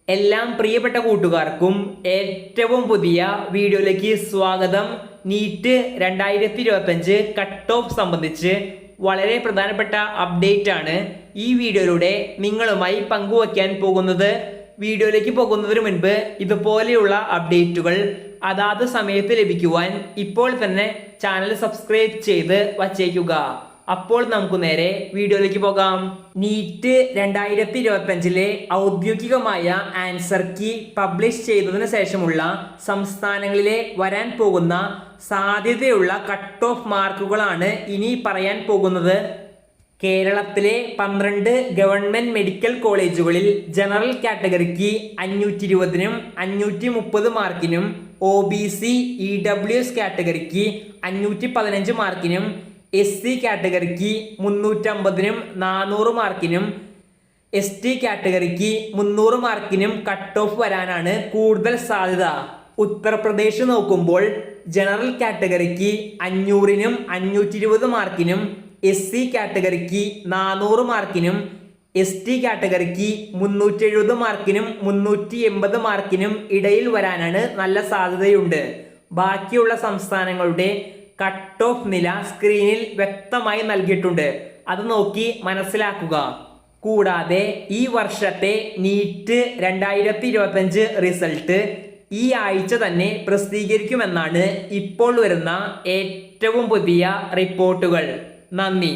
എല്ലാം പ്രിയപ്പെട്ട കൂട്ടുകാർക്കും ഏറ്റവും പുതിയ വീഡിയോയിലേക്ക് സ്വാഗതം. നീറ്റ് 2025 കട്ട് ഓഫ് സംബന്ധിച്ച് വളരെ പ്രധാനപ്പെട്ട അപ്ഡേറ്റ് ആണ് ഈ വീഡിയോയിലൂടെ നിങ്ങളുമായി പങ്കുവയ്ക്കാൻ പോകുന്നത്. വീഡിയോയിലേക്ക് പോകുന്നതിന് മുൻപ് ഇതുപോലെയുള്ള അപ്ഡേറ്റുകൾ അതാത് സമയത്ത് ലഭിക്കുവാൻ ഇപ്പോൾ തന്നെ ചാനൽ സബ്സ്ക്രൈബ് ചെയ്ത് വച്ചേക്കുക. അപ്പോൾ നമുക്ക് നേരെ വീഡിയോയിലേക്ക് പോകാം. നീറ്റ് 2025 ഔദ്യോഗികമായ ആൻസർ കീ പബ്ലിഷ് ചെയ്തതിനു ശേഷമുള്ള സംസ്ഥാനങ്ങളിലെ വരാൻ പോകുന്ന സാധ്യതയുള്ള കട്ട് ഓഫ് മാർക്കുകളാണ് ഇനി പറയാൻ പോകുന്നത്. കേരളത്തിലെ 12 ഗവൺമെന്റ് മെഡിക്കൽ കോളേജുകളിൽ general കാറ്റഗറിക്ക് 520-നും 530 മാർക്കിനും, OBC EWS കാറ്റഗറിക്ക് 515 മാർക്കിനും, SC കാറ്റഗറിക്ക് 350-നും 400 മാർക്കിനും, ST കാറ്റഗറിക്ക് 300 മാർക്കിനും cut off വരാനാണ് കൂടുതൽ സാധ്യത. ഉത്തർപ്രദേശ് നോക്കുമ്പോൾ ജനറൽ കാറ്റഗറിക്ക് 500-നും 520 മാർക്കിനും, SC കാറ്റഗറിക്ക് 400 മാർക്കിനും, ST കാറ്റഗറിക്ക് 370 മാർക്കിനും 380 മാർക്കിനും ഇടയിൽ വരാനാണ് നല്ല സാധ്യതയുണ്ട്. ബാക്കിയുള്ള സംസ്ഥാനങ്ങളുടെ കട്ട് ഓഫ് നില സ്ക്രീനിൽ വ്യക്തമായി നൽകിയിട്ടുണ്ട്. അത് നോക്കി മനസ്സിലാക്കുക. കൂടാതെ ഈ വർഷത്തെ നീറ്റ് 2025 റിസൾട്ട് ഈ ആഴ്ച തന്നെ പ്രസിദ്ധീകരിക്കുമെന്നാണ് ഇപ്പോൾ വരുന്ന ഏറ്റവും പുതിയ റിപ്പോർട്ടുകൾ. നന്ദി.